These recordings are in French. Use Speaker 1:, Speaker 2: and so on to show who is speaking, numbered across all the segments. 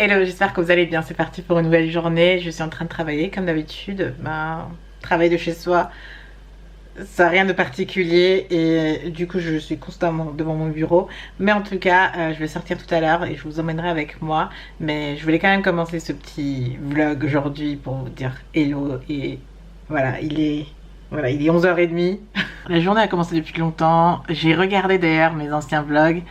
Speaker 1: Hello, j'espère que vous allez bien, c'est parti pour une nouvelle journée. Je suis en train de travailler comme d'habitude. Travail de chez soi, ça n'a rien de particulier et du coup je suis constamment devant mon bureau. Mais en tout cas, je vais sortir tout à l'heure et je vous emmènerai avec moi. Mais je voulais quand même commencer ce petit vlog aujourd'hui pour vous dire hello et voilà, il est 11h30. La journée a commencé depuis longtemps. J'ai regardé d'ailleurs mes anciens vlogs.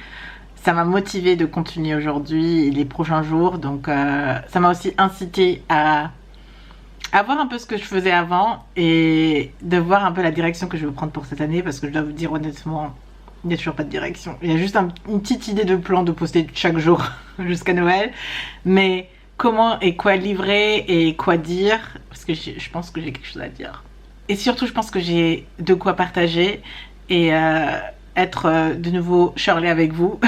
Speaker 1: Ça m'a motivé de continuer aujourd'hui et les prochains jours. Donc ça m'a aussi incité à voir un peu ce que je faisais avant et de voir un peu la direction que je veux prendre pour cette année. Parce que je dois vous dire honnêtement, il n'y a toujours pas de direction. Il y a juste une petite idée de plan de poster chaque jour jusqu'à Noël. Mais comment et quoi livrer et quoi dire, parce que je pense que j'ai quelque chose à dire. Et surtout, je pense que j'ai de quoi partager et être de nouveau Shirley avec vous,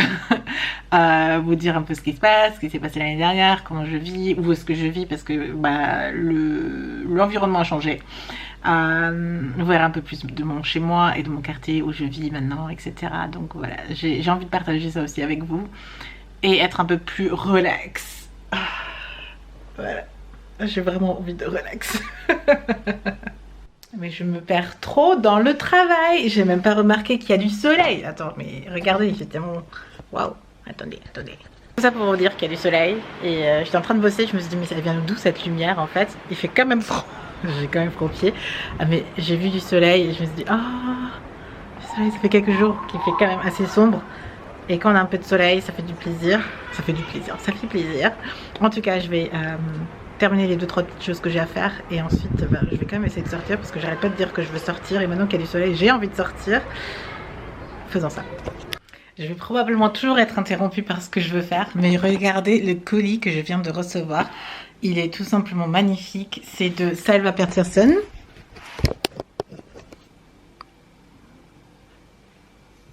Speaker 1: vous dire un peu ce qui se passe, ce qui s'est passé l'année dernière, comment je vis, où est-ce que je vis, parce que l'environnement a changé. Voir un peu plus de mon chez moi et de mon quartier où je vis maintenant, etc. Donc voilà, j'ai envie de partager ça aussi avec vous et être un peu plus relax. Voilà, j'ai vraiment envie de relax. Mais je me perds trop dans le travail. J'ai même pas remarqué qu'il y a du soleil. Attends, mais regardez, il fait tellement... Waouh, attendez. Tout ça pour vous dire qu'il y a du soleil. Et j'étais en train de bosser, je me suis dit, mais ça vient d'où cette lumière en fait? Il fait quand même froid. J'ai quand même froid aux pieds. Ah, mais j'ai vu du soleil et je me suis dit, ah, le soleil, ça fait quelques jours qu'il fait quand même assez sombre. Et quand on a un peu de soleil, ça fait du plaisir. Ça fait plaisir. En tout cas, je vais... terminer les 2-3 petites choses que j'ai à faire et ensuite je vais quand même essayer de sortir parce que j'arrête pas de dire que je veux sortir et maintenant qu'il y a du soleil j'ai envie de sortir. Faisons ça. Je vais probablement toujours être interrompue par ce que je veux faire, mais regardez le colis que je viens de recevoir. Il est tout simplement magnifique. C'est de Salva Peterson.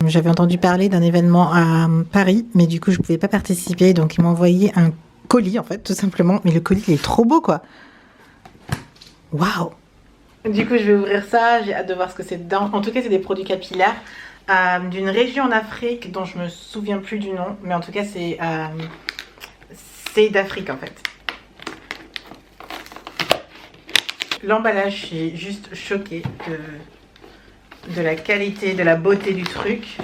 Speaker 1: J'avais entendu parler d'un événement à Paris, mais du coup je pouvais pas participer, donc ils m'ont envoyé un colis en fait, tout simplement. Mais le colis il est trop beau quoi. Waouh. Du coup je vais ouvrir ça, j'ai hâte de voir ce que c'est dedans. En tout cas c'est des produits capillaires d'une région en Afrique dont je me souviens plus du nom, mais en tout cas c'est d'Afrique en fait. L'emballage, je suis juste choquée de la qualité, de la beauté du truc.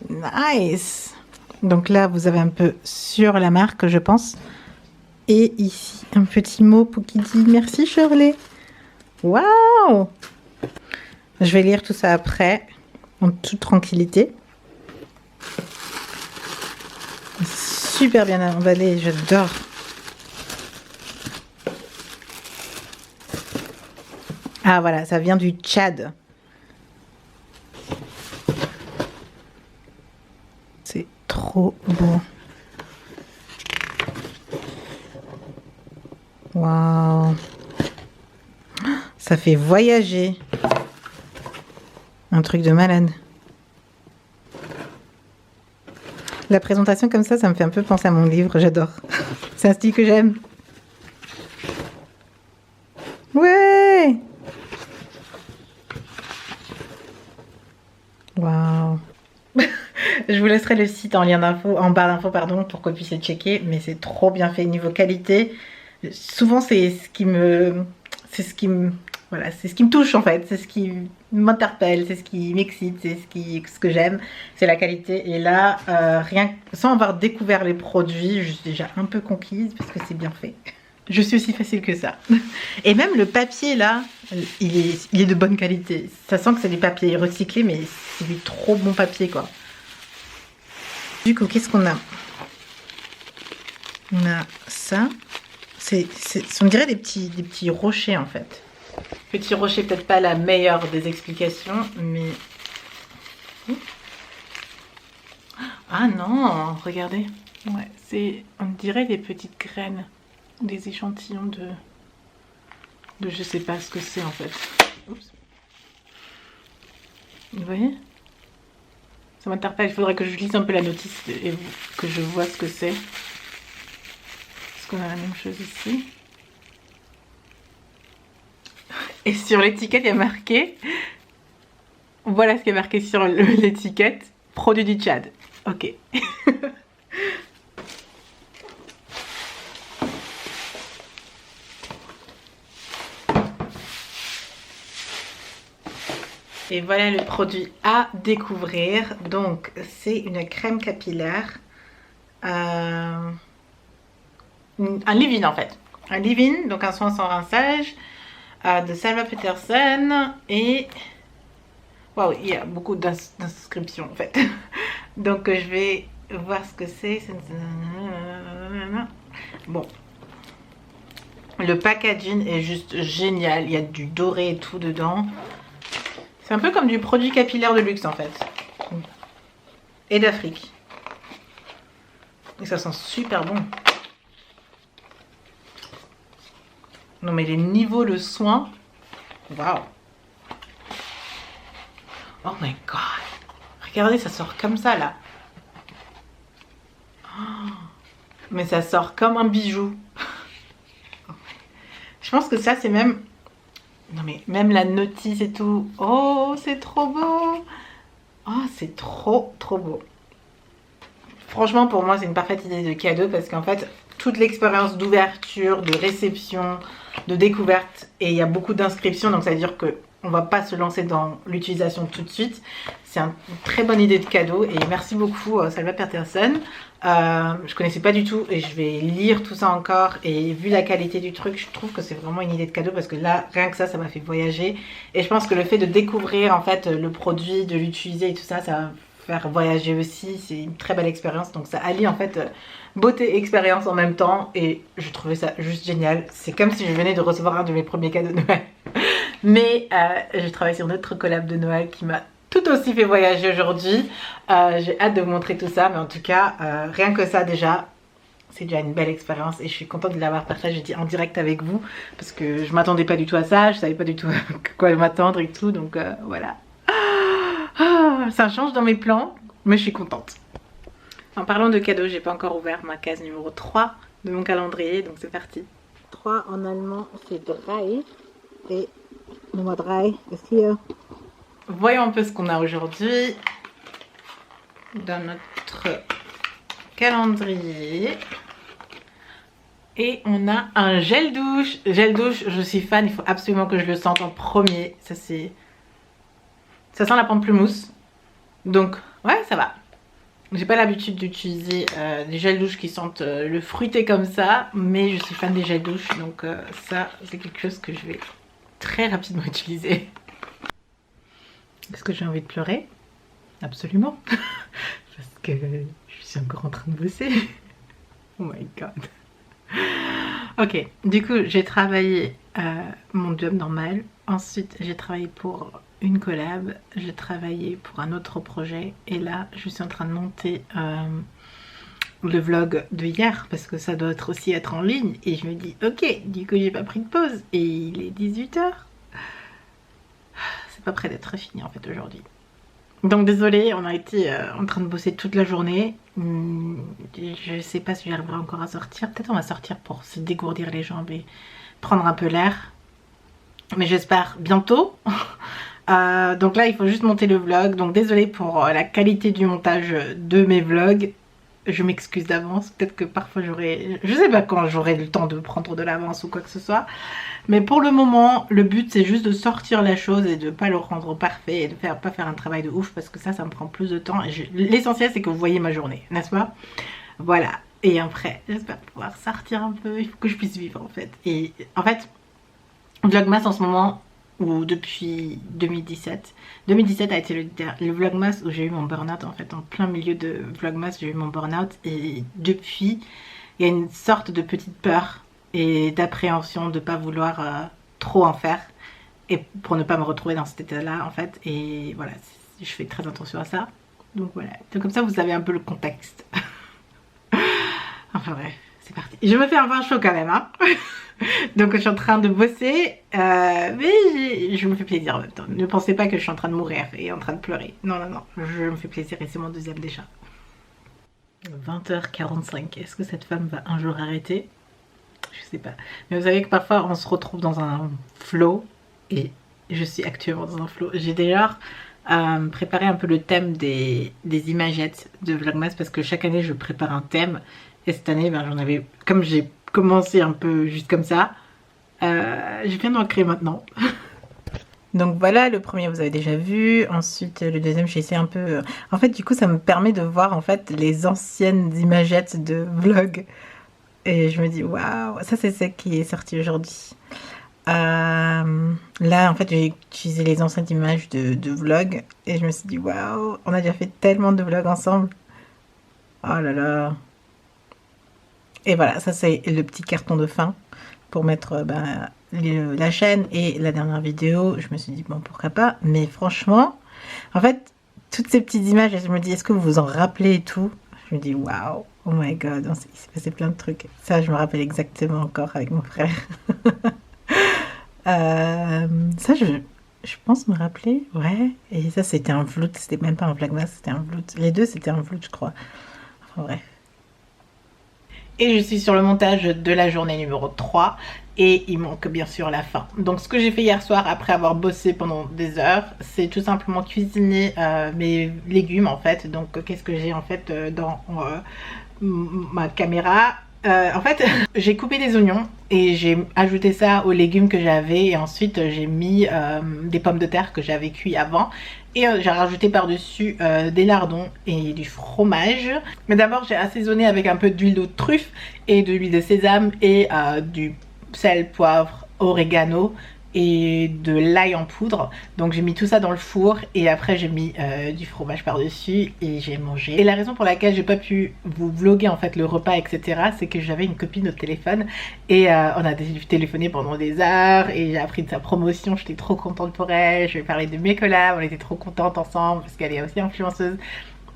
Speaker 1: Nice. Donc là, vous avez un peu sur la marque, je pense. Et ici, un petit mot qui dit merci Shirley. Waouh! Je vais lire tout ça après, en toute tranquillité. Super bien emballé, j'adore. Ah voilà, ça vient du Tchad. C'est trop beau. Waouh. Ça fait voyager. Un truc de malade. La présentation comme ça me fait un peu penser à mon livre, j'adore. C'est un style que j'aime. Ouais. Waouh. Je vous laisserai le site en lien d'info, en barre d'infos pardon, pour que vous puissiez checker, mais c'est trop bien fait niveau qualité. Souvent c'est ce qui me touche en fait, c'est ce qui m'interpelle, c'est ce qui m'excite, c'est ce que j'aime, c'est la qualité. Et là, rien sans avoir découvert les produits, je suis déjà un peu conquise parce que c'est bien fait. Je suis aussi facile que ça. Et même le papier là, il est de bonne qualité. Ça sent que c'est des papiers recyclés, mais c'est du trop bon papier quoi. Du coup, qu'est-ce qu'on a? On a ça. On dirait des petits rochers en fait. Petit rocher, peut-être pas la meilleure des explications, mais... Ah non, regardez. Ouais, on dirait des petites graines, des échantillons de je sais pas ce que c'est en fait. Oups. Vous voyez? Ça m'interpelle, il faudrait que je lise un peu la notice et que je vois ce que c'est. Est-ce qu'on a la même chose ici? Et sur l'étiquette, il y a marqué... Voilà ce qui est marqué sur l'étiquette. Produit du Tchad. Ok. Et voilà le produit à découvrir. Donc c'est une crème capillaire. Un leave-in en fait. Un leave-in, donc un soin sans rinçage de Salva Peterson. Et waouh, il y a beaucoup d'inscriptions en fait. Donc je vais voir ce que c'est. Bon. Le packaging est juste génial. Il y a du doré et tout dedans. C'est un peu comme du produit capillaire de luxe en fait. Et d'Afrique. Et ça sent super bon. Non mais les niveaux de soin. Waouh. Oh my god. Regardez, ça sort comme ça là. Oh, mais ça sort comme un bijou. Je pense que ça c'est même... Non mais même la notice et tout. Oh, c'est trop beau. Oh, c'est trop beau. Franchement, pour moi, c'est une parfaite idée de cadeau parce qu'en fait, toute l'expérience d'ouverture, de réception, de découverte, et il y a beaucoup d'inscriptions, donc ça veut dire que on va pas se lancer dans l'utilisation tout de suite. C'est une très bonne idée de cadeau et merci beaucoup Salva Peterson. Je connaissais pas du tout et je vais lire tout ça encore, et vu la qualité du truc, je trouve que c'est vraiment une idée de cadeau parce que là, rien que ça m'a fait voyager, et je pense que le fait de découvrir en fait le produit, de l'utiliser et tout ça, ça va faire voyager aussi. C'est une très belle expérience, donc ça allie en fait beauté et expérience en même temps, et je trouvais ça juste génial. C'est comme si je venais de recevoir un de mes premiers cadeaux de Noël. Mais je travaille sur notre collab de Noël qui m'a tout aussi fait voyager aujourd'hui. J'ai hâte de vous montrer tout ça, mais en tout cas, rien que ça déjà, c'est déjà une belle expérience et je suis contente de l'avoir partagé en direct avec vous parce que je m'attendais pas du tout à ça, je savais pas du tout à quoi m'attendre et tout, donc voilà. Ça change dans mes plans, mais je suis contente. En parlant de cadeaux, j'ai pas encore ouvert ma case numéro 3 de mon calendrier, donc c'est parti. 3 en allemand, c'est drei. Et Nummer 3 est here. Voyons un peu ce qu'on a aujourd'hui dans notre calendrier. Et on a un gel douche. Gel douche, je suis fan, il faut absolument que je le sente en premier. Ça sent la pamplemousse. Donc ouais, ça va. J'ai pas l'habitude d'utiliser des gels douche qui sentent le fruité comme ça, mais je suis fan des gels douche, donc ça c'est quelque chose que je vais très rapidement utiliser. Est-ce que j'ai envie de pleurer? Absolument. Parce que je suis encore en train de bosser. Oh my god. Ok, du coup j'ai travaillé mon job normal. Ensuite j'ai travaillé pour une collab, j'ai travaillé pour un autre projet. Et là je suis en train de monter le vlog de hier parce que ça doit aussi être en ligne. Et je me dis ok, du coup j'ai pas pris de pause et il est 18 h. C'est pas près d'être fini en fait aujourd'hui. Donc désolée, on a été en train de bosser toute la journée. Je sais pas si j'arriverai encore à sortir. Peut-être on va sortir pour se dégourdir les jambes et prendre un peu l'air. Mais j'espère bientôt. Donc là il faut juste monter le vlog. Donc désolée pour la qualité du montage de mes vlogs. Je m'excuse d'avance. Peut-être que parfois j'aurai... Je sais pas quand j'aurai le temps de prendre de l'avance ou quoi que ce soit. Mais pour le moment, le but c'est juste de sortir la chose et de pas le rendre parfait et de pas faire un travail de ouf parce que ça me prend plus de temps. L'essentiel c'est que vous voyez ma journée, n'est-ce pas? Voilà. Et après, j'espère pouvoir sortir un peu. Il faut que je puisse vivre en fait. Et en fait, Vlogmas en ce moment, ou depuis 2017. 2017 a été le Vlogmas où j'ai eu mon burn-out en fait. En plein milieu de Vlogmas, j'ai eu mon burn-out. Et depuis, il y a une sorte de petite peur et d'appréhension de ne pas vouloir trop en faire. Et pour ne pas me retrouver dans cet état-là en fait. Et voilà, je fais très attention à ça. Donc voilà. Donc comme ça, vous avez un peu le contexte. Enfin bref, c'est parti. Je me fais un vin chaud quand même, hein. Donc je suis en train de bosser, mais je me fais plaisir en même temps. Ne pensez pas que je suis en train de mourir et en train de pleurer. Non, non, non, je me fais plaisir et c'est mon deuxième déjà. 20h45, est-ce que cette femme va un jour arrêter? Je sais pas. Mais vous savez que parfois on se retrouve dans un flow et je suis actuellement dans un flow. J'ai d'ailleurs préparé un peu le thème des imagettes de Vlogmas parce que chaque année je prépare un thème. Et cette année, ben, j'en avais, comme j'ai commencé un peu juste comme ça, je viens d'en créer maintenant. Donc voilà, le premier vous avez déjà vu, ensuite le deuxième j'ai essayé un peu... En fait du coup ça me permet de voir en fait les anciennes imagettes de vlog. Et je me dis waouh, ça c'est celle qui est sortie aujourd'hui. Là en fait j'ai utilisé les anciennes images de vlog et je me suis dit waouh, on a déjà fait tellement de vlogs ensemble. Oh là là. Et voilà, ça c'est le petit carton de fin pour mettre la chaîne et la dernière vidéo. Je me suis dit bon pourquoi pas, mais franchement en fait toutes ces petites images, je me dis est-ce que vous vous en rappelez et tout. Je me dis waouh, oh my god, il s'est passé plein de trucs. Ça je me rappelle exactement encore avec mon frère. Ça je pense me rappeler, ouais. Et ça c'était un vlog, c'était même pas un vlogmas, c'était un vlog. Les deux c'était un vlog je crois. Enfin bref. Et je suis sur le montage de la journée numéro 3 et il manque bien sûr la fin. Donc ce que j'ai fait hier soir après avoir bossé pendant des heures, c'est tout simplement cuisiner mes légumes en fait. Donc qu'est-ce que j'ai en fait dans ma caméra. En fait, j'ai coupé des oignons et j'ai ajouté ça aux légumes que j'avais et ensuite j'ai mis des pommes de terre que j'avais cuit avant et j'ai rajouté par-dessus des lardons et du fromage. Mais d'abord j'ai assaisonné avec un peu d'huile de truffe et de l'huile de sésame et du sel, poivre, orégano et de l'ail en poudre. Donc j'ai mis tout ça dans le four et après j'ai mis du fromage par dessus et j'ai mangé. Et la raison pour laquelle j'ai pas pu vous vlogger en fait le repas etc, c'est que j'avais une copine au téléphone et on a téléphoné pendant des heures et j'ai appris de sa promotion. J'étais trop contente pour elle, je lui ai parlé de mes collabs, on était trop contentes ensemble parce qu'elle est aussi influenceuse.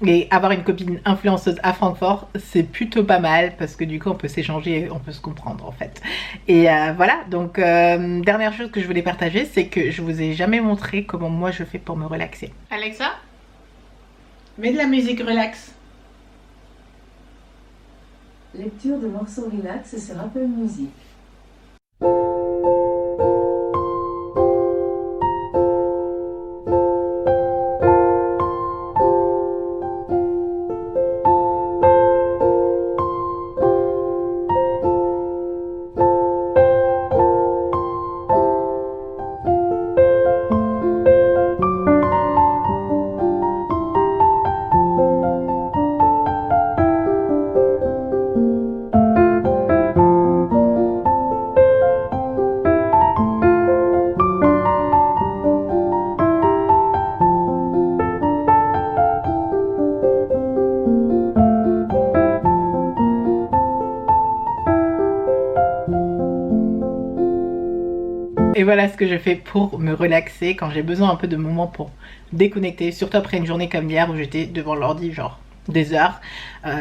Speaker 1: Et avoir une copine influenceuse à Francfort, c'est plutôt pas mal parce que du coup on peut s'échanger, on peut se comprendre en fait. Et voilà, donc dernière chose que je voulais partager, c'est que je vous ai jamais montré comment moi je fais pour me relaxer. Alexa, mets de la musique relax.
Speaker 2: Lecture de morceaux relax sur Apple Music.
Speaker 1: Et voilà ce que je fais pour me relaxer quand j'ai besoin un peu de moments pour déconnecter, surtout après une journée comme hier où j'étais devant l'ordi genre des heures.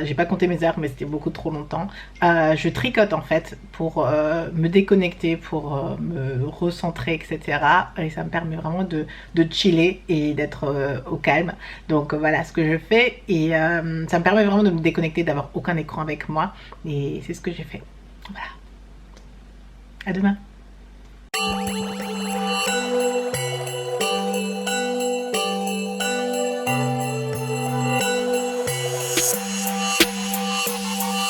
Speaker 1: J'ai pas compté mes heures mais c'était beaucoup trop longtemps. Je tricote en fait pour me déconnecter, pour me recentrer etc. Et ça me permet vraiment de chiller et d'être au calme. Donc voilà ce que je fais et ça me permet vraiment de me déconnecter, d'avoir aucun écran avec moi et c'est ce que j'ai fait. Voilà. À demain.